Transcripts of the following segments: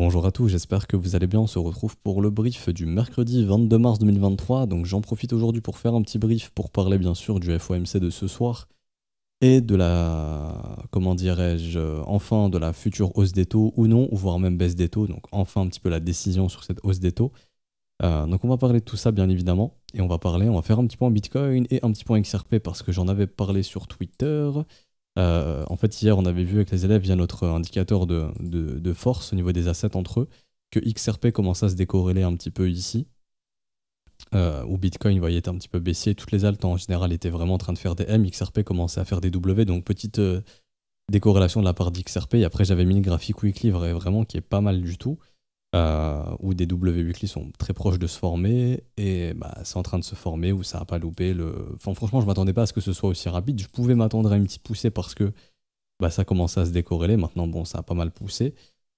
Bonjour à tous, j'espère que vous allez bien. On se retrouve pour le brief du mercredi 22 mars 2023. Donc j'en profite aujourd'hui pour faire un petit brief pour parler bien sûr du FOMC de ce soir et de la, comment dirais-je, enfin de la future hausse des taux ou non, ou voire même baisse des taux. Donc enfin un petit peu la décision sur cette hausse des taux. Donc on va parler de tout ça bien évidemment. Et on va faire un petit point Bitcoin et un petit point XRP parce que j'en avais parlé sur Twitter. En fait, hier, on avait vu avec les élèves via notre indicateur de force au niveau des assets entre eux que XRP commençait à se décorréler un petit peu ici, où Bitcoin, vous voyez, était un petit peu baissier. Toutes les altes en général étaient vraiment en train de faire des M. XRP commençait à faire des W, donc petite décorrélation de la part d'XRP. Et après, j'avais mis le graphique weekly vraiment qui est pas mal du tout, où des W weekly sont très proches de se former, et bah, c'est en train de se former, où ça n'a pas loupé Enfin, franchement, je m'attendais pas à ce que ce soit aussi rapide. Je pouvais m'attendre à une petite poussée parce que bah, ça commençait à se décorréler. Maintenant, bon, ça a pas mal poussé.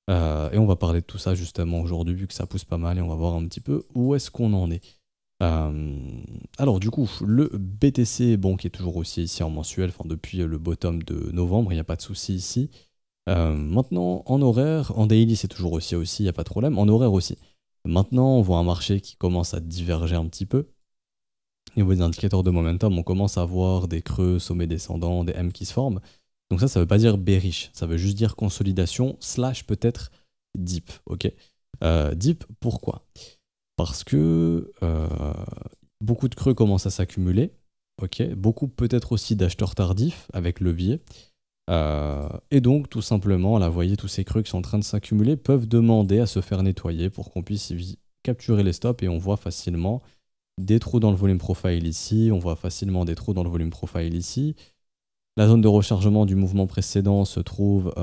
Et on va parler de tout ça justement aujourd'hui, vu que ça pousse pas mal, et on va voir un petit peu où est-ce qu'on en est. Alors du coup, le BTC, bon, qui est toujours aussi ici en mensuel, enfin depuis le bottom de novembre, il n'y a pas de souci ici. Maintenant, en horaire, en daily, c'est toujours aussi, il n'y a pas de problème. En horaire aussi. Maintenant, on voit un marché qui commence à diverger un petit peu. Au niveau des indicateurs de momentum, on commence à voir des creux, sommets descendants, des M qui se forment. Donc ça veut pas dire bearish, ça veut juste dire consolidation, slash peut-être deep, ok. Deep, pourquoi? Parce que beaucoup de creux commencent à s'accumuler, ok. Beaucoup peut-être aussi d'acheteurs tardifs avec levier. Et donc, tout simplement, là, vous voyez, tous ces creux qui sont en train de s'accumuler peuvent demander à se faire nettoyer pour qu'on puisse capturer les stops, et on voit facilement des trous dans le volume profile ici, on voit facilement des trous dans le volume profile ici. La zone de rechargement du mouvement précédent se trouve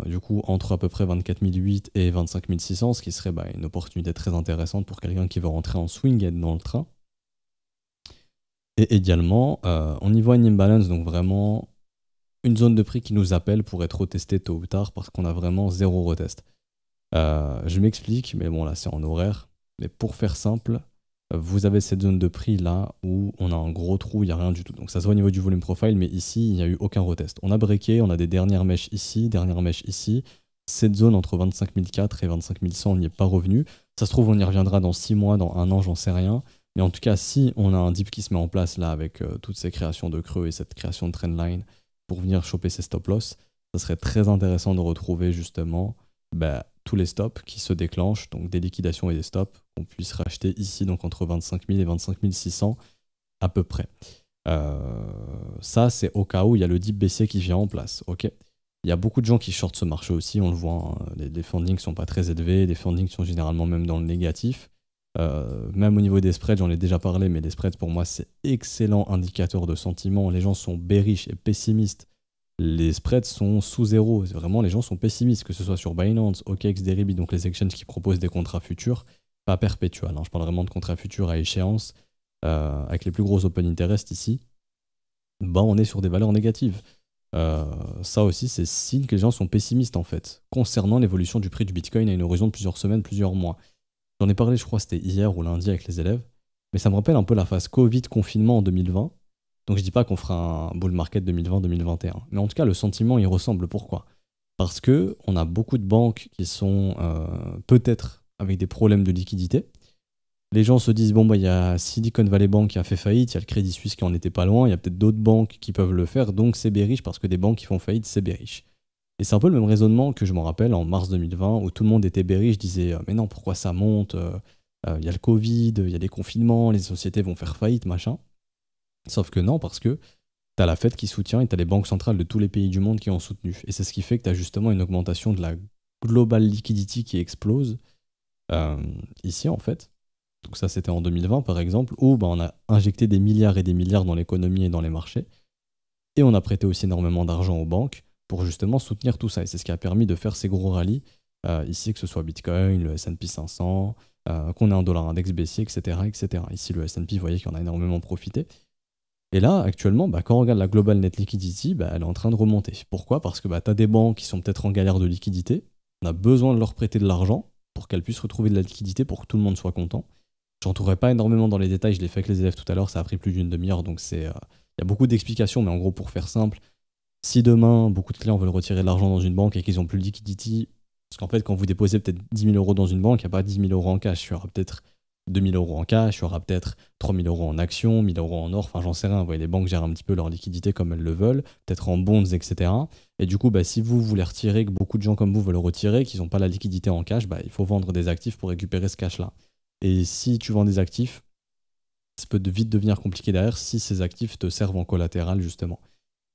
du coup entre à peu près 24 008 et 25 600, ce qui serait une opportunité très intéressante pour quelqu'un qui veut rentrer en swing et être dans le train. Et également, on y voit une imbalance, donc vraiment une zone de prix qui nous appelle pour être retesté tôt ou tard parce qu'on a vraiment zéro retest. Je m'explique, mais bon là c'est en horaire. Mais pour faire simple, vous avez cette zone de prix là où on a un gros trou, il n'y a rien du tout. Donc ça se voit au niveau du volume profile, mais ici il n'y a eu aucun retest. On a breaké, on a des dernières mèches ici, dernières mèches ici. Cette zone entre 25 004 et 25 100, on n'y est pas revenu. Ça se trouve, on y reviendra dans 6 mois, dans 1 an, j'en sais rien. Mais en tout cas, si on a un dip qui se met en place là avec toutes ces créations de creux et cette création de trendline pour venir choper ces stop loss, ça serait très intéressant de retrouver justement tous les stops qui se déclenchent, donc des liquidations et des stops, qu'on puisse racheter ici, donc entre 25 000 et 25 600 à peu près. Ça, c'est au cas où il y a le dip baissier qui vient en place. Ok. Il y a beaucoup de gens qui shortent ce marché aussi, on le voit, hein. Les fundings sont pas très élevés, les fundings sont généralement même dans le négatif. Même au niveau des spreads, j'en ai déjà parlé, mais les spreads pour moi c'est excellent indicateur de sentiment. Les gens sont bearish et pessimistes. Les spreads sont sous zéro. Vraiment, les gens sont pessimistes, que ce soit sur Binance, OKX, Deribit, donc les exchanges qui proposent des contrats futurs, pas perpétuels, hein. Je parle vraiment de contrats futurs à échéance, avec les plus gros open interest ici. On est sur des valeurs négatives. Ça aussi, c'est signe que les gens sont pessimistes en fait, concernant l'évolution du prix du Bitcoin à une horizon de plusieurs semaines, plusieurs mois. J'en ai parlé, je crois, c'était hier ou lundi avec les élèves, mais ça me rappelle un peu la phase Covid, confinement en 2020. Donc je dis pas qu'on fera un bull market 2020-2021, mais en tout cas le sentiment il ressemble. Pourquoi? Parce que on a beaucoup de banques qui sont peut-être avec des problèmes de liquidité. Les gens se disent il y a Silicon Valley Bank qui a fait faillite, il y a le Crédit Suisse qui en était pas loin, il y a peut-être d'autres banques qui peuvent le faire, donc c'est bearish parce que des banques qui font faillite c'est bearish. Et c'est un peu le même raisonnement que je me rappelle en mars 2020 où tout le monde était bearish, disait mais non, pourquoi ça monte, il y a le Covid, il y a des confinements, les sociétés vont faire faillite, machin. Sauf que non, parce que t'as la Fed qui soutient et t'as les banques centrales de tous les pays du monde qui ont soutenu. Et c'est ce qui fait que t'as justement une augmentation de la global liquidity qui explose ici en fait. Donc ça c'était en 2020 par exemple, où on a injecté des milliards et des milliards dans l'économie et dans les marchés. Et on a prêté aussi énormément d'argent aux banques pour justement soutenir tout ça. Et c'est ce qui a permis de faire ces gros rallyes ici, que ce soit Bitcoin, le S&P 500, qu'on ait un dollar index baissier, etc., etc. Ici le S&P, vous voyez qu'il en a énormément profité. Et là, actuellement, quand on regarde la Global Net Liquidity, elle est en train de remonter. Pourquoi? Parce que tu as des banques qui sont peut-être en galère de liquidité, on a besoin de leur prêter de l'argent pour qu'elles puissent retrouver de la liquidité pour que tout le monde soit content. Je rentrerai pas énormément dans les détails, je l'ai fait avec les élèves tout à l'heure, ça a pris plus d'une demi-heure, donc il y a beaucoup d'explications, mais en gros, pour faire simple, si demain, beaucoup de clients veulent retirer de l'argent dans une banque et qu'ils n'ont plus de liquidity, Parce qu'en fait, quand vous déposez peut-être 10 000 euros dans une banque, il n'y a pas 10 000 euros en cash. Il y aura peut-être 2 000 euros en cash, il y aura peut-être 3 000 euros en actions, 1 000 euros en or, enfin j'en sais rien. Vous voyez, les banques gèrent un petit peu leur liquidité comme elles le veulent, peut-être en bonds, etc. Et du coup, bah, si vous voulez retirer, que beaucoup de gens comme vous veulent retirer, qu'ils n'ont pas la liquidité en cash, bah, il faut vendre des actifs pour récupérer ce cash-là. Et si tu vends des actifs, ça peut vite devenir compliqué derrière si ces actifs te servent en collatéral, justement.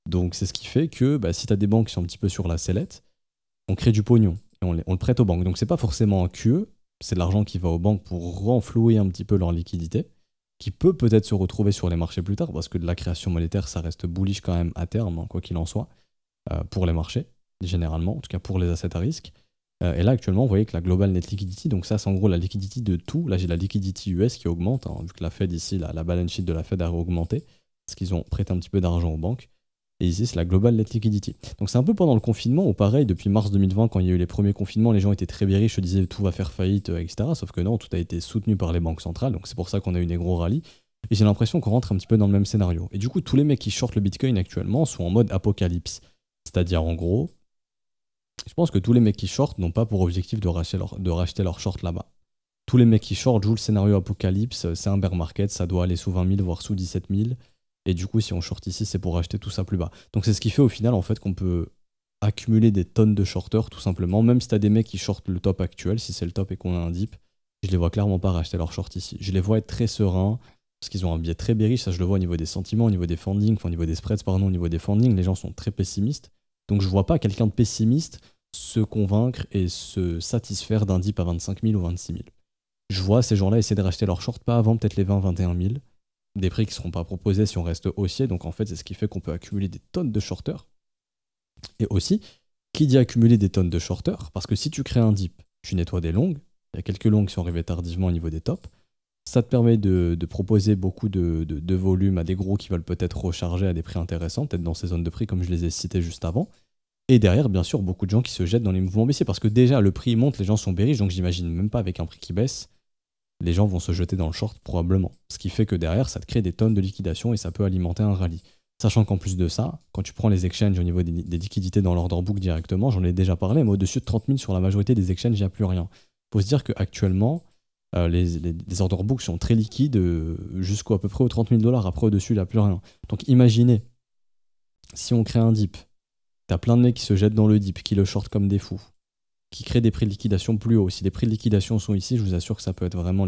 Donc c'est ce qui fait que bah, si tu as des banques qui sont un petit peu sur la sellette, on crée du pognon et on le prête aux banques. Donc c'est pas forcément un QE, c'est de l'argent qui va aux banques pour renflouer un petit peu leur liquidité, qui peut peut-être se retrouver sur les marchés plus tard, parce que de la création monétaire, ça reste bullish quand même à terme, hein, quoi qu'il en soit, pour les marchés, généralement, en tout cas pour les assets à risque. Et là, actuellement, vous voyez que la Global Net Liquidity, donc ça, c'est en gros la liquidity de tout. Là, j'ai la liquidity US qui augmente, hein, vu que la Fed ici, la balance sheet de la Fed a augmenté, parce qu'ils ont prêté un petit peu d'argent aux banques. Et ici, c'est la Global Net Liquidity. Donc c'est un peu pendant le confinement, ou pareil, depuis mars 2020, quand il y a eu les premiers confinements, les gens étaient très bearish, se disaient tout va faire faillite, etc. Sauf que non, tout a été soutenu par les banques centrales, donc c'est pour ça qu'on a eu des gros rallyes. Et j'ai l'impression qu'on rentre un petit peu dans le même scénario. Et du coup, tous les mecs qui shortent le Bitcoin actuellement sont en mode apocalypse. C'est-à-dire, en gros, je pense que tous les mecs qui shortent n'ont pas pour objectif de racheter leur short là-bas. Tous les mecs qui shortent jouent le scénario apocalypse, c'est un bear market, ça doit aller sous 20 000, voire sous 17 000. Et du coup, si on short ici, c'est pour acheter tout ça plus bas. Donc c'est ce qui fait au final en fait qu'on peut accumuler des tonnes de shorters tout simplement. Même si tu as des mecs qui shortent le top actuel, si c'est le top et qu'on a un dip, je les vois clairement pas racheter leur short ici. Je les vois être très sereins parce qu'ils ont un biais très bearish, ça je le vois au niveau des sentiments, au niveau des funding, enfin au niveau des spreads, pardon, au niveau des funding, les gens sont très pessimistes. Donc je vois pas quelqu'un de pessimiste se convaincre et se satisfaire d'un dip à 25 000 ou 26 000. Je vois ces gens-là essayer de racheter leur short pas avant peut-être les 20-21 000. Des prix qui ne seront pas proposés si on reste haussier. Donc en fait, c'est ce qui fait qu'on peut accumuler des tonnes de shorters. Et aussi, qui dit accumuler des tonnes de shorters? Parce que si tu crées un dip, tu nettoies des longues. Il y a quelques longues qui sont arrivées tardivement au niveau des tops. Ça te permet de proposer beaucoup de volume à des gros qui veulent peut-être recharger à des prix intéressants, peut-être dans ces zones de prix comme je les ai citées juste avant. Et derrière, bien sûr, beaucoup de gens qui se jettent dans les mouvements baissiers. Parce que déjà, le prix monte, les gens sont bearish, donc j'imagine même pas avec un prix qui baisse, les gens vont se jeter dans le short probablement. Ce qui fait que derrière, ça te crée des tonnes de liquidation et ça peut alimenter un rallye. Sachant qu'en plus de ça, quand tu prends les exchanges au niveau des liquidités dans l'order book directement, j'en ai déjà parlé, mais au-dessus de 30 000 sur la majorité des exchanges, il n'y a plus rien. Il faut se dire qu'actuellement, les order books sont très liquides jusqu'à peu près aux 30 000 $. Après, au-dessus, il n'y a plus rien. Donc imaginez, si on crée un dip, t'as plein de mecs qui se jettent dans le dip, qui le short comme des fous, qui crée des prix de liquidation plus hauts. Si les prix de liquidation sont ici, je vous assure que ça peut être vraiment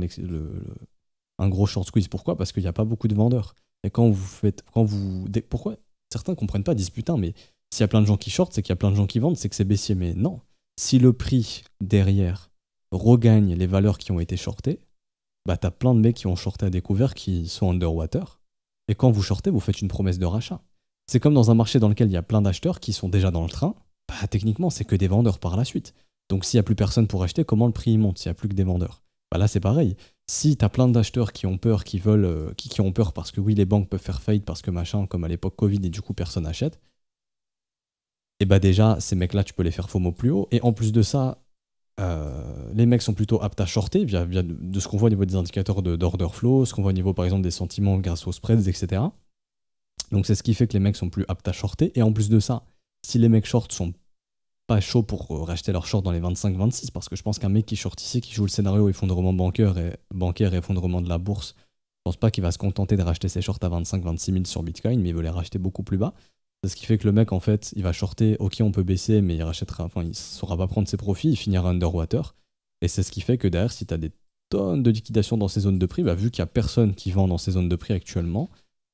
un gros short squeeze. Pourquoi? Parce qu'il n'y a pas beaucoup de vendeurs. Et pourquoi certains ne comprennent pas, disent putain, mais s'il y a plein de gens qui shortent, c'est qu'il y a plein de gens qui vendent, c'est que c'est baissier. Mais non. Si le prix derrière regagne les valeurs qui ont été shortées, bah t'as plein de mecs qui ont shorté à découvert qui sont underwater. Et quand vous shortez, vous faites une promesse de rachat. C'est comme dans un marché dans lequel il y a plein d'acheteurs qui sont déjà dans le train. Bah, techniquement, c'est que des vendeurs par la suite. Donc s'il n'y a plus personne pour acheter, comment le prix monte s'il n'y a plus que des vendeurs? Bah là, c'est pareil. Si tu as plein d'acheteurs qui ont peur, qui ont peur parce que oui, les banques peuvent faire faillite parce que machin, comme à l'époque Covid, et du coup, personne n'achète, et bah déjà, ces mecs-là, tu peux les faire FOMO plus haut. Et en plus de ça, les mecs sont plutôt aptes à shorter via de ce qu'on voit au niveau des indicateurs d'order flow, ce qu'on voit au niveau, par exemple, des sentiments grâce aux spreads, etc. Donc c'est ce qui fait que les mecs sont plus aptes à shorter. Et en plus de ça, si les mecs short sont pas chauds pour racheter leur short dans les 25-26, parce que je pense qu'un mec qui short ici, qui joue le scénario effondrement bancaire et effondrement de la bourse, je pense pas qu'il va se contenter de racheter ses shorts à 25-26 000 sur Bitcoin, mais il veut les racheter beaucoup plus bas. C'est ce qui fait que le mec, en fait, il va shorter, ok, on peut baisser, mais il saura pas prendre ses profits, il finira underwater. Et c'est ce qui fait que derrière, si tu as des tonnes de liquidation dans ces zones de prix, bah, vu qu'il y a personne qui vend dans ces zones de prix actuellement,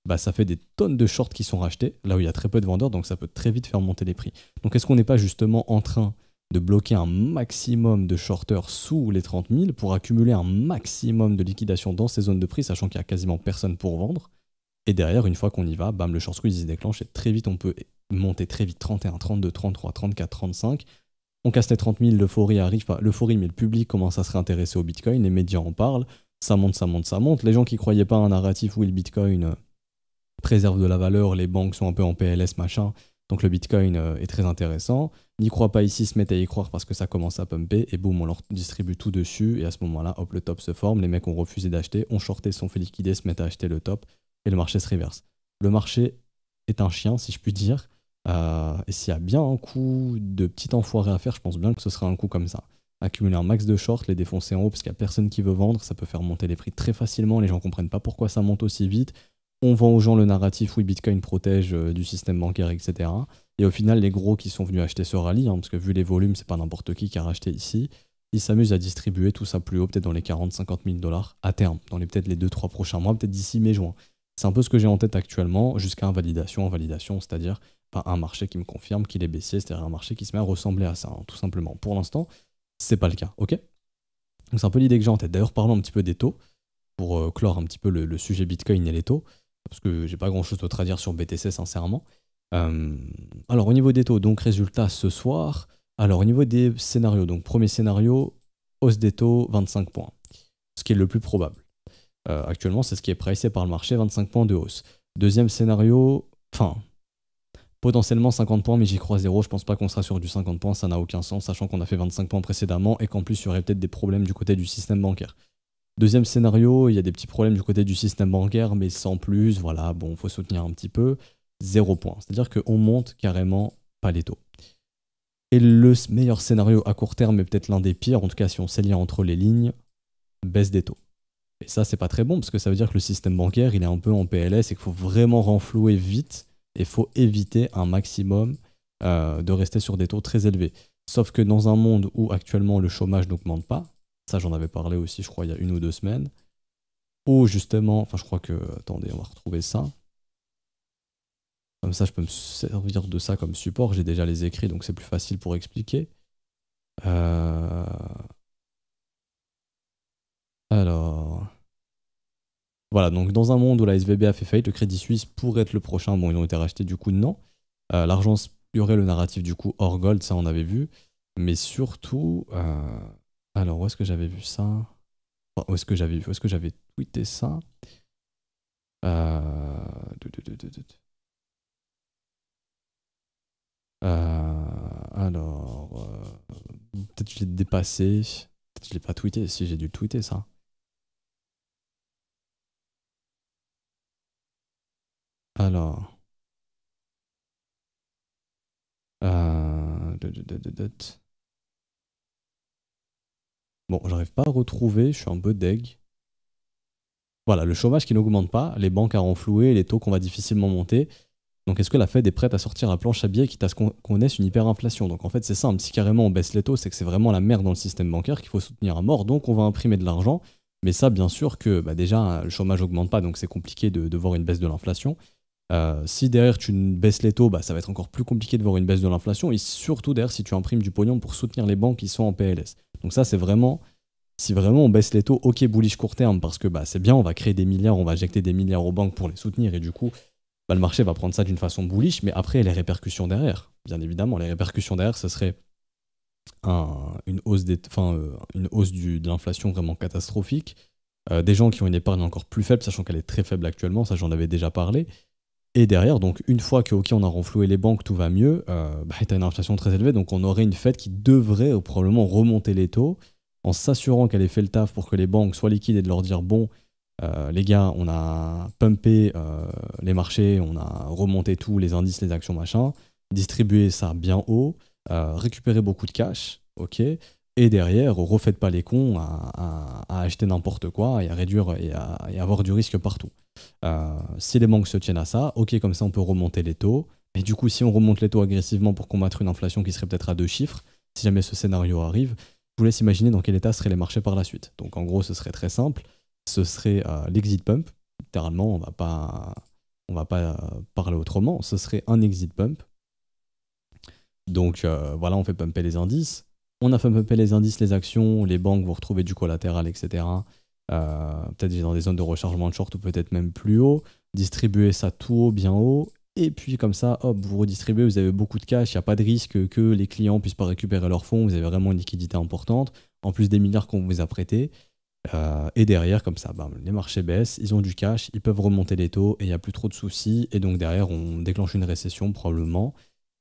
bah, ça fait des tonnes de shorts qui sont rachetés, là où il y a très peu de vendeurs, donc ça peut très vite faire monter les prix. Donc est-ce qu'on n'est pas justement en train de bloquer un maximum de shorters sous les 30 000 pour accumuler un maximum de liquidation dans ces zones de prix, sachant qu'il n'y a quasiment personne pour vendre? Et derrière, une fois qu'on y va, bam, le short squeeze se déclenche et très vite, on peut monter très vite 31, 32, 33, 34, 35. On casse les 30 000, l'euphorie arrive, pas l'euphorie, mais le public commence à se réintéresser au Bitcoin, les médias en parlent, ça monte, ça monte, ça monte. Les gens qui ne croyaient pas à un narratif où le Bitcoin préserve de la valeur, les banques sont un peu en PLS, machin, donc le Bitcoin est très intéressant. N'y croient pas ici, se mettent à y croire parce que ça commence à pumper, et boum, on leur distribue tout dessus, et à ce moment-là, hop, le top se forme, les mecs ont refusé d'acheter, ont shorté, se sont fait liquider, se mettent à acheter le top, et le marché se reverse. Le marché est un chien, si je puis dire, Et s'il y a bien un coup de petit enfoiré à faire, je pense bien que ce serait un coup comme ça. Accumuler un max de shorts, les défoncer en haut parce qu'il n'y a personne qui veut vendre, ça peut faire monter les prix très facilement, les gens comprennent pas pourquoi ça monte aussi vite. On vend aux gens le narratif, oui, Bitcoin protège du système bancaire, etc. Et au final, les gros qui sont venus acheter ce rallye, hein, parce que vu les volumes, c'est pas n'importe qui a racheté ici, ils s'amusent à distribuer tout ça plus haut, peut-être dans les 40-50 000 dollars à terme, dans peut-être les 2-3 prochains mois, peut-être d'ici mai-juin. C'est un peu ce que j'ai en tête actuellement, jusqu'à invalidation, c'est-à-dire un marché qui me confirme qu'il est baissier, c'est-à-dire un marché qui se met à ressembler à ça, hein, tout simplement. Pour l'instant, c'est pas le cas, ok? Donc c'est un peu l'idée que j'ai en tête. D'ailleurs, parlons un petit peu des taux, pour clore un petit peu le sujet Bitcoin et les taux, parce que j'ai pas grand-chose d'autre à dire sur BTC, sincèrement. Alors, au niveau des taux, donc résultat ce soir. Alors, au niveau des scénarios, donc premier scénario, hausse des taux, 25 points, ce qui est le plus probable. Actuellement, c'est ce qui est pricé par le marché, 25 points de hausse. Deuxième scénario, potentiellement 50 points, mais j'y crois zéro. Je pense pas qu'on sera sur du 50 points, ça n'a aucun sens, sachant qu'on a fait 25 points précédemment et qu'en plus, il y aurait peut-être des problèmes du côté du système bancaire. Deuxième scénario, il y a des petits problèmes du côté du système bancaire, mais sans plus, voilà, bon, faut soutenir un petit peu. 0 points. C'est-à-dire qu'on monte carrément pas les taux. Et le meilleur scénario à court terme, mais peut-être l'un des pires, en tout cas si on sait lire entre les lignes, baisse des taux. Et ça, c'est pas très bon, parce que ça veut dire que le système bancaire, il est un peu en PLS et qu'il faut vraiment renflouer vite, et il faut éviter un maximum de rester sur des taux très élevés. Sauf que dans un monde où actuellement le chômage n'augmente pas, ça j'en avais parlé aussi, je crois, il y a 1 ou 2 semaines, où justement, enfin je crois que, attendez, on va retrouver ça. Comme ça, je peux me servir de ça comme support. J'ai déjà les écrits, donc c'est plus facile pour expliquer. Alors... Voilà, donc dans un monde où la SVB a fait faillite, le Crédit Suisse pourrait être le prochain. Bon, ils ont été rachetés, du coup, non. L'argent, il y aurait le narratif, du coup, hors gold, ça on avait vu. Mais surtout... Alors, où est-ce que j'avais vu ça? Enfin, où est-ce que j'avais tweeté ça? Euh... Alors, peut-être je l'ai dépassé. Peut-être je l'ai pas tweeté. Si, j'ai dû le tweeter ça. Alors, bon, j'arrive pas à retrouver. Je suis un peu deg. Voilà, le chômage qui n'augmente pas, les banques à renflouer, les taux qu'on va difficilement monter. Donc est-ce que la Fed est prête à sortir à planche à billets quitte à ce qu'on connaisse une hyperinflation? Donc en fait c'est simple, si carrément on baisse les taux, c'est que c'est vraiment la merde dans le système bancaire qu'il faut soutenir à mort, donc on va imprimer de l'argent. Mais ça bien sûr que déjà le chômage augmente pas, donc c'est compliqué de voir une baisse de l'inflation. Si derrière tu baisses les taux, ça va être encore plus compliqué de voir une baisse de l'inflation, et surtout derrière si tu imprimes du pognon pour soutenir les banques qui sont en PLS. Donc ça c'est vraiment, si vraiment on baisse les taux, ok bullish court terme, parce que c'est bien, on va créer des milliards, on va injecter des milliards aux banques pour les soutenir, et du coup le marché va prendre ça d'une façon bullish, mais après, les répercussions derrière, bien évidemment, les répercussions derrière, ce serait une hausse, de l'inflation vraiment catastrophique, des gens qui ont une épargne encore plus faible, sachant qu'elle est très faible actuellement, ça j'en avais déjà parlé, et derrière, donc une fois que, ok, on a renfloué les banques, tout va mieux, tu as une inflation très élevée, donc on aurait une Fed qui devrait probablement remonter les taux, en s'assurant qu'elle ait fait le taf pour que les banques soient liquides et de leur dire, bon, les gars, on a pumpé les marchés, on a remonté tous les indices, les actions, machin, distribué ça bien haut, récupéré beaucoup de cash, ok, et derrière, refaites pas les cons à acheter n'importe quoi et à réduire et à avoir du risque partout. Si les banques se tiennent à ça, ok, comme ça on peut remonter les taux, et du coup, si on remonte les taux agressivement pour combattre une inflation qui serait peut-être à 2 chiffres, si jamais ce scénario arrive, je vous laisse imaginer dans quel état seraient les marchés par la suite. Donc en gros, ce serait très simple. Ce serait l'exit pump. Littéralement, on va pas parler autrement. Ce serait un exit pump. Donc voilà, on fait pumper les indices. On a fait pumper les indices, les actions, les banques vont retrouver du collatéral, etc. Peut-être dans des zones de rechargement de short ou peut-être même plus haut. Distribuer ça tout haut, bien haut. Et puis comme ça, hop, vous redistribuez, vous avez beaucoup de cash, il n'y a pas de risque que les clients puissent pas récupérer leurs fonds, vous avez vraiment une liquidité importante, en plus des milliards qu'on vous a prêtés. Et derrière, comme ça, les marchés baissent, ils ont du cash, ils peuvent remonter les taux et il n'y a plus trop de soucis. Et donc derrière, on déclenche une récession probablement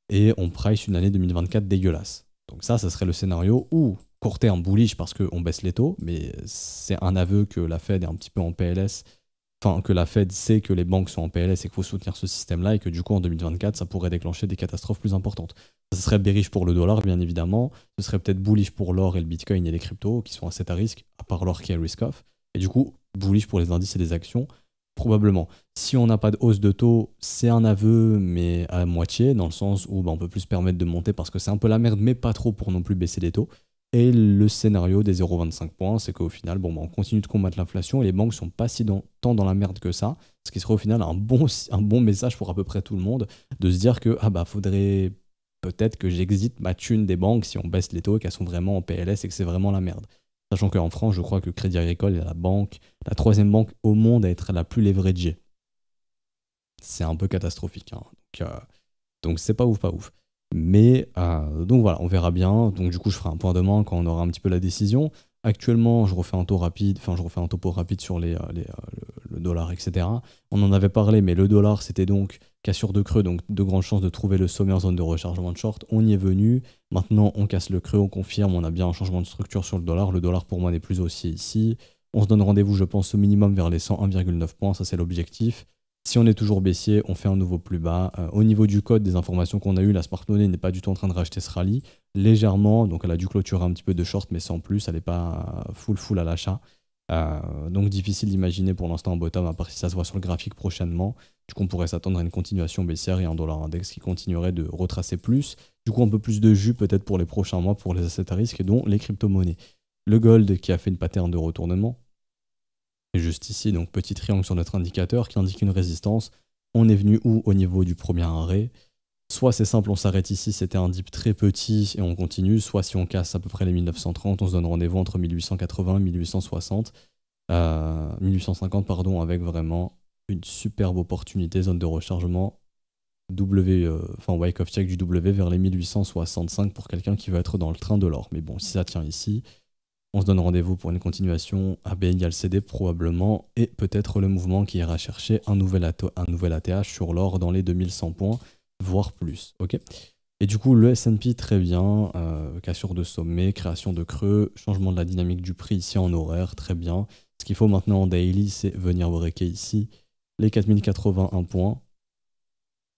et on price une année 2024 dégueulasse. Donc ça serait le scénario où, court terme, bullish parce qu'on baisse les taux, mais c'est un aveu que la Fed est un petit peu en PLS enfin que la Fed sait que les banques sont en PLS et qu'il faut soutenir ce système-là et que du coup en 2024 ça pourrait déclencher des catastrophes plus importantes. Ça serait bearish pour le dollar bien évidemment, ce serait peut-être bullish pour l'or et le bitcoin et les cryptos qui sont assez à risque, à part l'or qui est risk-off, et du coup bullish pour les indices et les actions, probablement. Si on n'a pas de hausse de taux, c'est un aveu mais à moitié, dans le sens où on peut plus se permettre de monter parce que c'est un peu la merde mais pas trop pour non plus baisser les taux. Et le scénario des 0,25 points, c'est qu'au final, on continue de combattre l'inflation et les banques sont pas tant dans la merde que ça, ce qui serait au final un bon message pour à peu près tout le monde, de se dire que faudrait peut-être que j'exite ma thune des banques si on baisse les taux et qu'elles sont vraiment en PLS et que c'est vraiment la merde. Sachant qu'en France, je crois que Crédit Agricole est la troisième banque au monde à être la plus leveragée. C'est un peu catastrophique, hein. Donc c'est pas ouf, pas ouf. Mais donc voilà, on verra bien. Donc du coup, je ferai un point demain quand on aura un petit peu la décision. Actuellement, je refais un topo rapide sur le dollar, etc. On en avait parlé, mais le dollar, c'était donc cassure de creux, donc de grandes chances de trouver le sommet en zone de rechargement de short. On y est venu. Maintenant, on casse le creux, on confirme, on a bien un changement de structure sur le dollar. Le dollar, pour moi, n'est plus haussier ici. On se donne rendez-vous, je pense, au minimum vers les 101,9 points. Ça, c'est l'objectif. Si on est toujours baissier, on fait un nouveau plus bas. Au niveau du code, des informations qu'on a eues, la Smart Money n'est pas du tout en train de racheter ce rallye. Légèrement, donc elle a dû clôturer un petit peu de short, mais sans plus, elle n'est pas full à l'achat. Donc difficile d'imaginer pour l'instant un bottom, à part si ça se voit sur le graphique prochainement. Du coup, on pourrait s'attendre à une continuation baissière et un dollar index qui continuerait de retracer plus. Du coup, un peu plus de jus peut-être pour les prochains mois pour les assets à risque, dont les crypto-monnaies. Le gold qui a fait une pattern de retournement. Et juste ici, donc petit triangle sur notre indicateur qui indique une résistance. On est venu où au niveau du premier arrêt? Soit c'est simple, on s'arrête ici, c'était un dip très petit et on continue, soit si on casse à peu près les 1930, on se donne rendez-vous entre 1880 et 1860, 1850 pardon, avec vraiment une superbe opportunité, zone de rechargement, wake of check du W vers les 1865 pour quelqu'un qui veut être dans le train de l'or. Mais bon, si ça tient ici, on se donne rendez-vous pour une continuation AB égale CD probablement, et peut-être le mouvement qui ira chercher un nouvel ATH sur l'or dans les 2100 points, voire plus. Ok. Et du coup, le S&P, très bien, cassure de sommet, création de creux, changement de la dynamique du prix ici en horaire, très bien. Ce qu'il faut maintenant en daily, c'est venir breaker ici les 4081 points,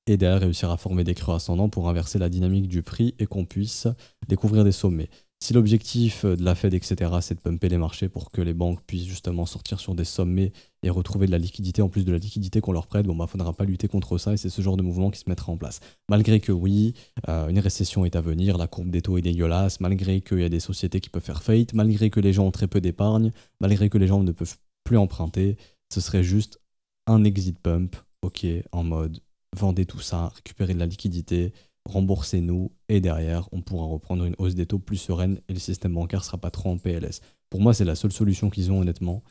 et derrière réussir à former des creux ascendants pour inverser la dynamique du prix et qu'on puisse découvrir des sommets. Si l'objectif de la Fed, etc., c'est de pumper les marchés pour que les banques puissent justement sortir sur des sommets et retrouver de la liquidité en plus de la liquidité qu'on leur prête, faudra pas lutter contre ça et c'est ce genre de mouvement qui se mettra en place. Malgré que oui, une récession est à venir, la courbe des taux est dégueulasse, malgré qu'il y a des sociétés qui peuvent faire faillite, malgré que les gens ont très peu d'épargne, malgré que les gens ne peuvent plus emprunter, ce serait juste un exit pump, ok, en mode vendez tout ça, récupérez de la liquidité, remboursez-nous et derrière on pourra reprendre une hausse des taux plus sereine et le système bancaire sera pas trop en PLS. Pour moi c'est la seule solution qu'ils ont honnêtement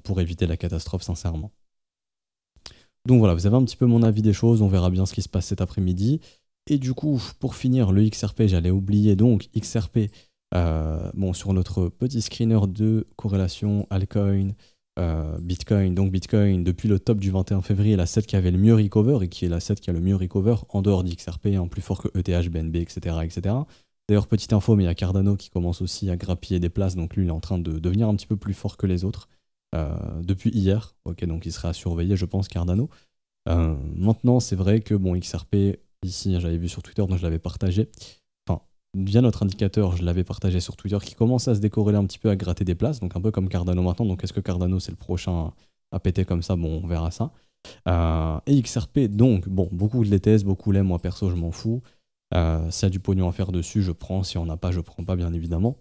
pour éviter la catastrophe sincèrement. Donc voilà, vous avez un petit peu mon avis des choses, on verra bien ce qui se passe cet après-midi. Et du coup pour finir le XRP, j'allais oublier donc XRP, sur notre petit screener de corrélation altcoin, Bitcoin, donc Bitcoin depuis le top du 21 février, la 7 qui avait le mieux recover et qui est la 7 qui a le mieux recover en dehors d'XRP, plus fort que ETH, BNB, etc. etc. D'ailleurs, petite info, mais il y a Cardano qui commence aussi à grappiller des places, donc lui il est en train de devenir un petit peu plus fort que les autres depuis hier, ok, donc il sera à surveiller, je pense, Cardano. Maintenant, c'est vrai que XRP, ici j'avais vu sur Twitter, donc je l'avais partagé. Via notre indicateur, je l'avais partagé sur Twitter, qui commence à se décorréler un petit peu, à gratter des places, donc un peu comme Cardano maintenant. Donc est-ce que Cardano c'est le prochain à péter comme ça? Bon, on verra ça. Et XRP, donc, beaucoup les testent, beaucoup l'aiment, moi perso je m'en fous. S'il y a du pognon à faire dessus, je prends, si on n'a pas, je prends pas bien évidemment.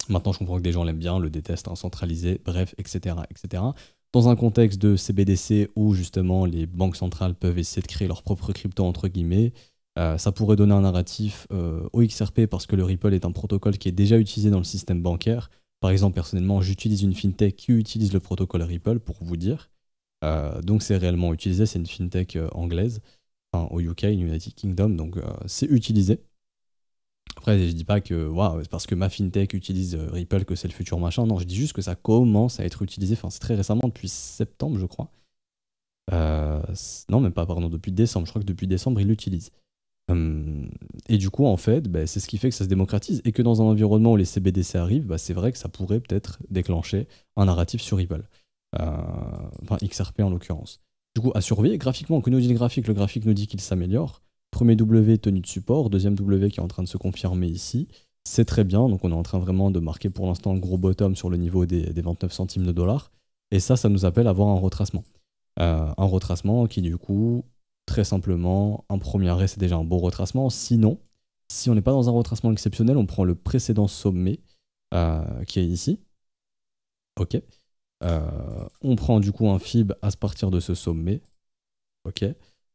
Maintenant je comprends que des gens l'aiment bien, le détestent, centralisé, bref, etc., etc. Dans un contexte de CBDC où justement les banques centrales peuvent essayer de créer leur propre crypto entre guillemets, ça pourrait donner un narratif au XRP parce que le Ripple est un protocole qui est déjà utilisé dans le système bancaire. Par exemple, personnellement, j'utilise une fintech qui utilise le protocole Ripple, pour vous dire. Donc c'est réellement utilisé, c'est une fintech anglaise, au UK, United Kingdom, donc c'est utilisé. Après, je dis pas que c'est parce que ma fintech utilise Ripple que c'est le futur machin, non, je dis juste que ça commence à être utilisé, c'est très récemment, depuis septembre, je crois. Non, même pas, pardon, depuis décembre, je crois que depuis décembre, ils l'utilisent. Et du coup, en fait, c'est ce qui fait que ça se démocratise et que dans un environnement où les CBDC arrivent, c'est vrai que ça pourrait peut-être déclencher un narratif sur Ripple. Enfin, XRP en l'occurrence. Du coup, à surveiller. Graphiquement, que nous dit le graphique? Le graphique nous dit qu'il s'améliore. Premier W, tenue de support. Deuxième W qui est en train de se confirmer ici. C'est très bien. Donc, on est en train vraiment de marquer pour l'instant un gros bottom sur le niveau des 29 centimes de dollars. Et ça nous appelle à avoir un retracement. Un retracement qui, du coup, très simplement, un premier arrêt, c'est déjà un bon retracement. Sinon, si on n'est pas dans un retracement exceptionnel, on prend le précédent sommet qui est ici. Ok. On prend du coup un fib à partir de ce sommet. Ok.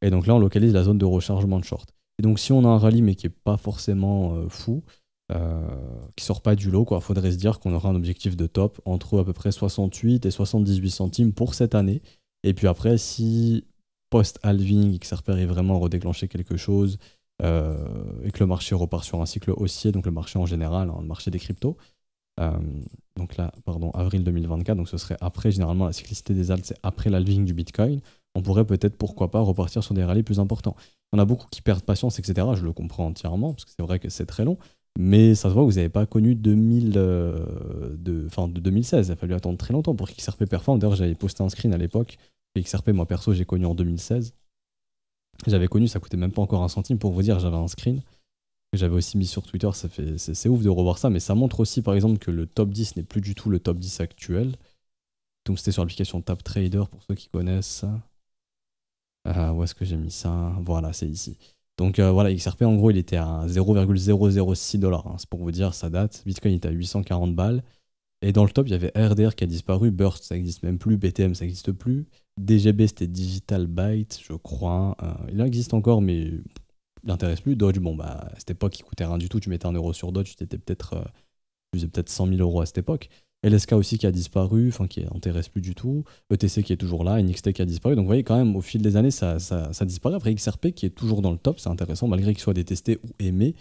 Et donc là, on localise la zone de rechargement de short. Et donc, si on a un rallye, mais qui n'est pas forcément fou, qui sort pas du lot, quoi, faudrait se dire qu'on aura un objectif de top entre à peu près 68 et 78 centimes pour cette année. Et puis après, si post-halving, XRP arrive vraiment à redéclencher quelque chose et que le marché repart sur un cycle haussier, donc le marché en général, hein, le marché des cryptos, donc là, pardon, avril 2024, donc ce serait après, généralement la cyclicité des alts, c'est après l'halving du Bitcoin, on pourrait peut-être, pourquoi pas, repartir sur des rallyes plus importants. On a beaucoup qui perdent patience, etc. Je le comprends entièrement, parce que c'est vrai que c'est très long, mais ça se voit que vous n'avez pas connu 2016, il a fallu attendre très longtemps pour qu'XRP performe. D'ailleurs, j'avais posté un screen à l'époque, et XRP, moi perso, j'ai connu en 2016. J'avais connu, ça coûtait même pas encore un centime, pour vous dire, j'avais un screen. J'avais aussi mis sur Twitter, c'est ouf de revoir ça, mais ça montre aussi par exemple que le top 10 n'est plus du tout le top 10 actuel. Donc c'était sur l'application TapTrader pour ceux qui connaissent. Où est-ce que j'ai mis ça? Voilà, c'est ici. Donc voilà, XRP en gros il était à 0,006 $, hein, c'est pour vous dire, ça date. Bitcoin était à 840 balles. Et dans le top, il y avait RDR qui a disparu, Burst ça n'existe même plus, BTM ça n'existe plus. DGB c'était Digital Byte, je crois. Il en existe encore, mais l'intéresse plus. Dodge, bon bah à cette époque il coûtait rien du tout, tu mettais 1 euro sur Dodge, tu faisais peut-être 100 000 euros à cette époque. LSK aussi qui a disparu, enfin qui n'intéresse plus du tout. ETC qui est toujours là, NXT qui a disparu. Donc vous voyez quand même au fil des années ça disparaît. Après XRP qui est toujours dans le top, c'est intéressant malgré qu'il soit détesté ou aimé.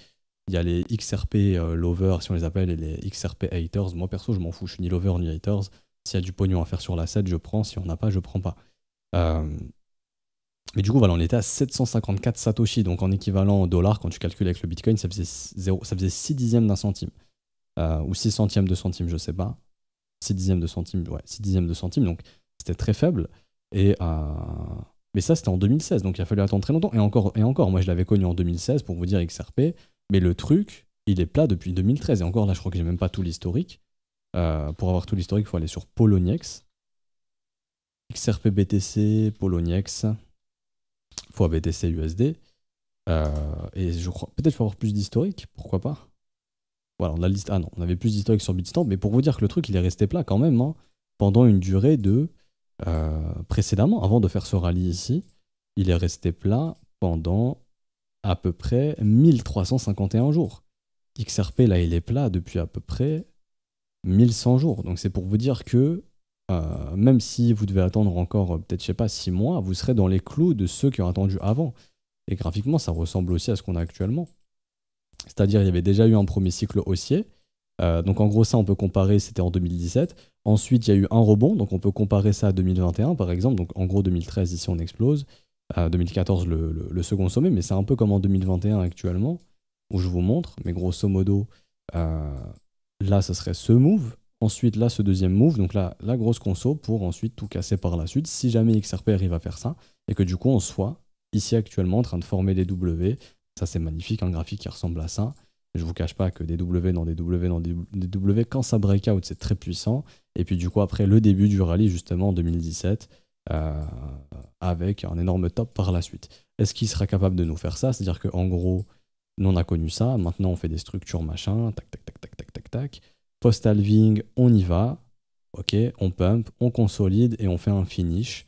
Il y a les XRP lovers si on les appelle et les XRP haters. Moi perso je m'en fous, je suis ni lover ni haters. S'il y a du pognon à faire sur l'asset, je prends. Si on n'a pas, je prends pas. Mais du coup, voilà, on était à 754 Satoshi, donc en équivalent en dollars, quand tu calcules avec le Bitcoin, ça faisait 6 dixièmes d'un centime. Ou 6 centièmes de centime, je sais pas. 6 dixièmes de centime, ouais, 6 dixièmes de centime, donc c'était très faible. Mais ça, c'était en 2016, donc il a fallu attendre très longtemps. Et encore, moi je l'avais connu en 2016, pour vous dire XRP, mais le truc, il est plat depuis 2013. Et encore là, je crois que j'ai même pas tout l'historique. Pour avoir tout l'historique, il faut aller sur Poloniex. XRP BTC, Poloniex. Fois BTC USD. Et je crois, peut-être qu'il faut avoir plus d'historique, pourquoi pas. Voilà, on a liste. Ah non, on avait plus d'historique sur Bitstamp, mais pour vous dire que le truc il est resté plat quand même, hein, pendant une durée de. Précédemment, avant de faire ce rallye ici, il est resté plat pendant à peu près 1351 jours. XRP là il est plat depuis à peu près 1100 jours. Donc c'est pour vous dire que même si vous devez attendre encore peut-être je sais pas 6 mois, vous serez dans les clous de ceux qui ont attendu avant. Et graphiquement ça ressemble aussi à ce qu'on a actuellement. C'est-à-dire il y avait déjà eu un premier cycle haussier. Donc en gros ça on peut comparer, c'était en 2017. Ensuite il y a eu un rebond, donc on peut comparer ça à 2021 par exemple. Donc en gros 2013 ici on explose. 2014 le second sommet, mais c'est un peu comme en 2021 actuellement, où je vous montre, mais grosso modo, là ce serait ce move, ensuite là ce deuxième move, donc là la grosse conso pour ensuite tout casser par la suite, si jamais XRP arrive à faire ça, et que du coup on soit ici actuellement en train de former des W, ça c'est magnifique, un graphique qui ressemble à ça. Je vous cache pas que des W dans des W dans des W, quand ça breakout, c'est très puissant. Et puis du coup, après le début du rallye, justement en 2017, avec un énorme top par la suite. Est-ce qu'il sera capable de nous faire ça? C'est-à-dire qu'en gros, nous on a connu ça, maintenant on fait des structures machin, tac, tac, tac, tac, tac, tac, tac. Post-halving, on y va, ok, on pump, on consolide et on fait un finish,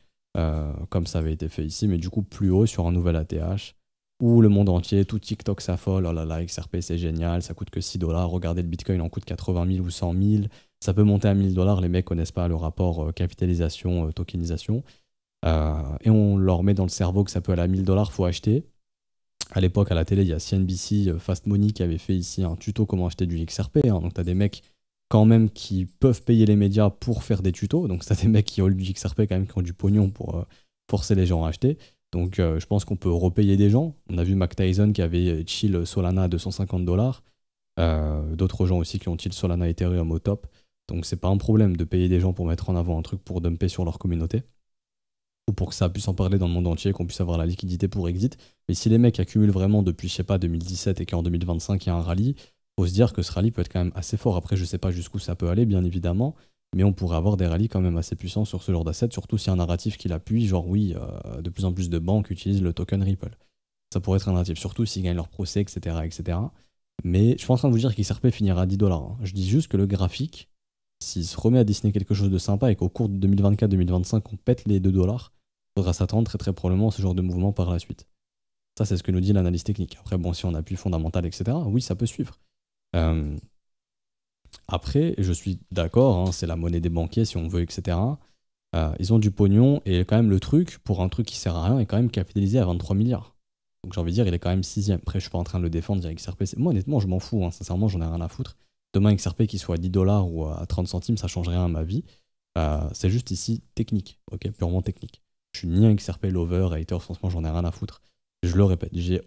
comme ça avait été fait ici, mais du coup plus haut sur un nouvel ATH. Où le monde entier, tout TikTok s'affole, oh là là, XRP c'est génial, ça coûte que 6 $, regardez le Bitcoin en coûte 80 000 ou 100 000, ça peut monter à 1 000 $, les mecs connaissent pas le rapport capitalisation, tokenisation, et on leur met dans le cerveau que ça peut aller à 1 000 $, faut acheter. À l'époque, à la télé, il y a CNBC, Fast Money qui avait fait ici un tuto comment acheter du XRP, hein. Donc t'as des mecs quand même qui peuvent payer les médias pour faire des tutos, donc t'as des mecs qui ont du XRP quand même, qui ont du pognon pour forcer les gens à acheter. Donc je pense qu'on peut repayer des gens. On a vu Mac Tyson qui avait chill Solana à 250 $. D'autres gens aussi qui ont chill Solana Ethereum au top. Donc c'est pas un problème de payer des gens pour mettre en avant un truc pour dumper sur leur communauté, ou pour que ça puisse en parler dans le monde entier, qu'on puisse avoir la liquidité pour exit. Mais si les mecs accumulent vraiment depuis, je sais pas, 2017 et qu'en 2025 il y a un rallye, faut se dire que ce rallye peut être quand même assez fort. Après, je sais pas jusqu'où ça peut aller, bien évidemment, mais on pourrait avoir des rallyes quand même assez puissants sur ce genre d'asset, surtout s'il y a un narratif qui l'appuie, genre oui, de plus en plus de banques utilisent le token Ripple. Ça pourrait être un narratif, surtout s'ils gagnent leur procès, etc., etc. Mais je suis pas en train de vous dire qu'XRP finira à 10 $. Hein. Je dis juste que le graphique, s'il se remet à dessiner quelque chose de sympa et qu'au cours de 2024-2025, on pète les 2 $, il faudra s'attendre très probablement à ce genre de mouvement par la suite. Ça, c'est ce que nous dit l'analyse technique. Après, bon, si on appuie fondamental, etc., oui, ça peut suivre. Après, je suis d'accord, hein, c'est la monnaie des banquiers, si on veut, etc. Ils ont du pognon, et quand même, le truc, pour un truc qui sert à rien, est quand même capitalisé à 23 milliards. Donc j'ai envie de dire, il est quand même 6ème. Après, je suis pas en train de le défendre, dire XRP. Moi, honnêtement, je m'en fous, hein. Sincèrement, j'en ai rien à foutre. Demain, XRP qui soit à 10 $ ou à 30 centimes, ça change rien à ma vie. C'est juste ici technique, ok, purement technique. Je suis ni un XRP lover, hater, franchement, j'en ai rien à foutre. Je le répète, j'ai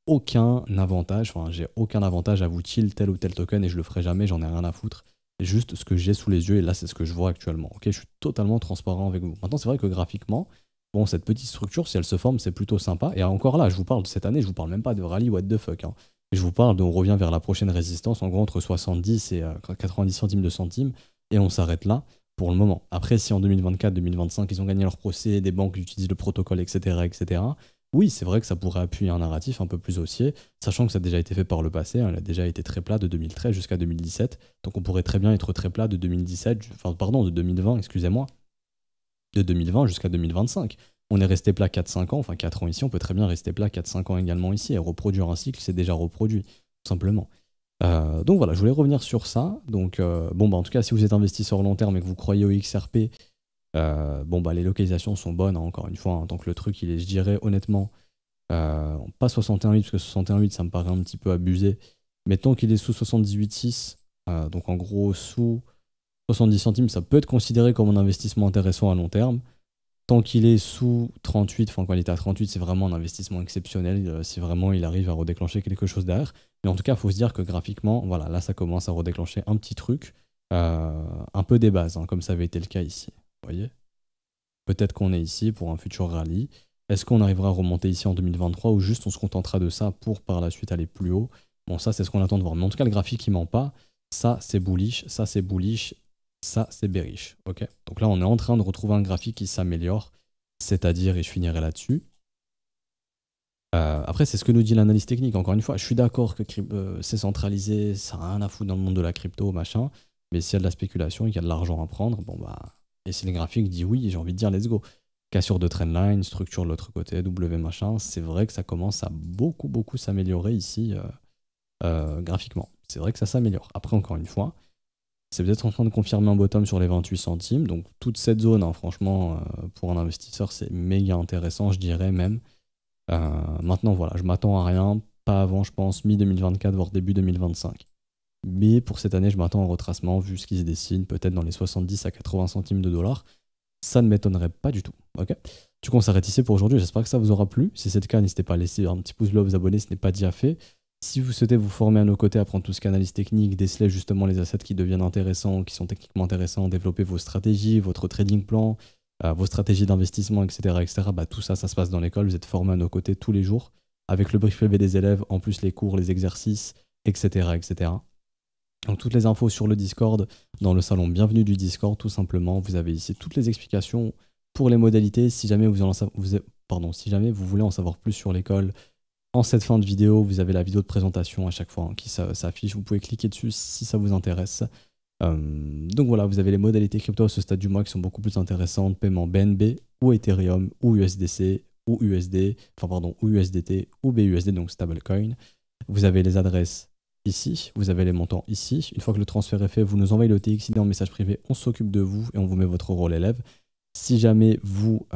aucun avantage à vous chill tel ou tel token et je le ferai jamais, j'en ai rien à foutre. C'est juste ce que j'ai sous les yeux et là, c'est ce que je vois actuellement. Ok, je suis totalement transparent avec vous. Maintenant, c'est vrai que graphiquement, bon, cette petite structure, si elle se forme, c'est plutôt sympa. Et encore là, je vous parle de cette année, je vous parle même pas de rallye, what the fuck. Hein. Et je vous parle on revient vers la prochaine résistance, en gros entre 70 et 90 centimes de centimes, et on s'arrête là pour le moment. Après, si en 2024-2025, ils ont gagné leur procès, des banques utilisent le protocole, etc., etc., oui, c'est vrai que ça pourrait appuyer un narratif un peu plus haussier, sachant que ça a déjà été fait par le passé, hein, il a déjà été très plat de 2013 jusqu'à 2017, donc on pourrait très bien être très plat de 2017, enfin pardon, de 2020, excusez-moi, de 2020 jusqu'à 2025. On est resté plat 4-5 ans, enfin 4 ans ici, on peut très bien rester plat 4-5 ans également ici, et reproduire un cycle, c'est déjà reproduit, tout simplement. Donc voilà, je voulais revenir sur ça. Donc bon, bah en tout cas, si vous êtes investisseur long terme et que vous croyez au XRP, bon bah les localisations sont bonnes, hein, encore une fois, hein, tant que le truc il est, je dirais honnêtement, pas 61,8 parce que 61,8 ça me paraît un petit peu abusé, mais tant qu'il est sous 78,6, donc en gros sous 70 centimes, ça peut être considéré comme un investissement intéressant à long terme. Tant qu'il est sous 38, enfin quand il est à 38, c'est vraiment un investissement exceptionnel, si vraiment il arrive à redéclencher quelque chose derrière. Mais en tout cas, il faut se dire que graphiquement, voilà, là ça commence à redéclencher un petit truc, un peu des bases, hein, comme ça avait été le cas ici. Vous voyez? Peut-être qu'on est ici pour un futur rallye. Est-ce qu'on arrivera à remonter ici en 2023 ou juste on se contentera de ça pour par la suite aller plus haut? Bon, ça c'est ce qu'on attend de voir. Mais en tout cas, le graphique il ment pas. Ça c'est bullish, ça c'est bullish, ça c'est bearish. Ok, donc là on est en train de retrouver un graphique qui s'améliore, c'est-à-dire, et je finirai là-dessus. Après, c'est ce que nous dit l'analyse technique. Encore une fois, je suis d'accord que c'est centralisé, ça n'a rien à foutre dans le monde de la crypto, machin. Mais s'il y a de la spéculation et qu'il y a de l'argent à prendre, bon bah. Et si le graphique dit oui, j'ai envie de dire let's go. Cassure de trendline, structure de l'autre côté, W machin, c'est vrai que ça commence à beaucoup s'améliorer ici graphiquement. C'est vrai que ça s'améliore. Après, encore une fois, c'est peut-être en train de confirmer un bottom sur les 28 centimes. Donc toute cette zone, hein, franchement, pour un investisseur, c'est méga intéressant, je dirais même. Maintenant, voilà, je m'attends à rien, pas avant, je pense, mi-2024, voire début 2025. Mais pour cette année, je m'attends à un retracement, vu ce qui se dessine, peut-être dans les 70 à 80 centimes de dollars. Ça ne m'étonnerait pas du tout. Ok, du coup, on s'arrête ici pour aujourd'hui. J'espère que ça vous aura plu. Si c'est le cas, n'hésitez pas à laisser un petit pouce bleu, vous abonner, ce n'est pas déjà fait. Si vous souhaitez vous former à nos côtés, apprendre tout ce qu'analyse technique, déceler justement les assets qui deviennent intéressants, qui sont techniquement intéressants, développer vos stratégies, votre trading plan, vos stratégies d'investissement, etc., etc., bah, tout ça, ça se passe dans l'école. Vous êtes formé à nos côtés tous les jours, avec le brief privé des élèves, en plus les cours, les exercices, etc., etc. Donc toutes les infos sur le Discord, dans le salon bienvenue du Discord, tout simplement. Vous avez ici toutes les explications pour les modalités. Si jamais si jamais vous voulez en savoir plus sur l'école, en cette fin de vidéo, vous avez la vidéo de présentation à chaque fois, hein, qui s'affiche. Vous pouvez cliquer dessus si ça vous intéresse. Donc voilà, vous avez les modalités crypto à ce stade du mois qui sont beaucoup plus intéressantes. Paiement BNB ou Ethereum ou USDC ou USD, enfin pardon, ou USDT ou BUSD, donc stablecoin. Vous avez les adresses ici, vous avez les montants ici. Une fois que le transfert est fait, vous nous envoyez le TXID en message privé, on s'occupe de vous et on vous met votre rôle élève. Si jamais vous,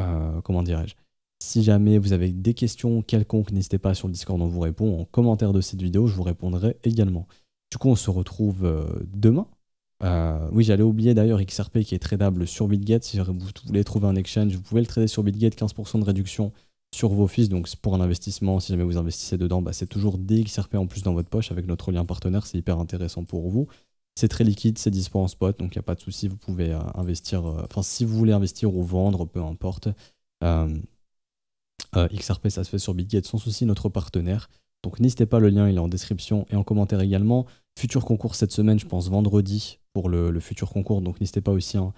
comment dirais-je, si jamais vous avez des questions quelconques, n'hésitez pas sur le Discord, on vous répond. En commentaire de cette vidéo, je vous répondrai également. Du coup, on se retrouve demain. Oui, j'allais oublier d'ailleurs XRP qui est tradable sur BitGet. Si vous voulez trouver un exchange, vous pouvez le trader sur BitGet, 15% de réduction sur vos fees. Donc pour un investissement, si jamais vous investissez dedans, bah, c'est toujours des XRP en plus dans votre poche avec notre lien partenaire. C'est hyper intéressant pour vous. C'est très liquide, c'est dispo en spot, donc il n'y a pas de souci, vous pouvez investir, enfin si vous voulez investir ou vendre, peu importe. XRP, ça se fait sur Bitget sans souci, notre partenaire. Donc n'hésitez pas, le lien il est en description et en commentaire également. Futur concours cette semaine, je pense vendredi pour le futur concours, donc n'hésitez pas aussi, hein,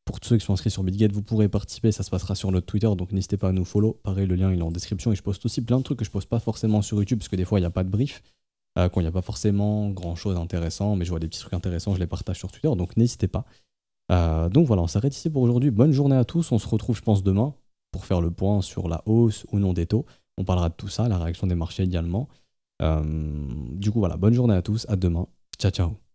pour tous ceux qui sont inscrits sur Bitget, vous pourrez participer, ça se passera sur notre Twitter, donc n'hésitez pas à nous follow. Pareil, le lien il est en description et je poste aussi plein de trucs que je poste pas forcément sur YouTube parce que des fois il n'y a pas de brief, quand il n'y a pas forcément grand chose d'intéressant, mais je vois des petits trucs intéressants, je les partage sur Twitter, donc n'hésitez pas. Donc voilà, on s'arrête ici pour aujourd'hui. Bonne journée à tous, on se retrouve je pense demain pour faire le point sur la hausse ou non des taux. On parlera de tout ça, la réaction des marchés également. Du coup voilà, bonne journée à tous, à demain. Ciao ciao.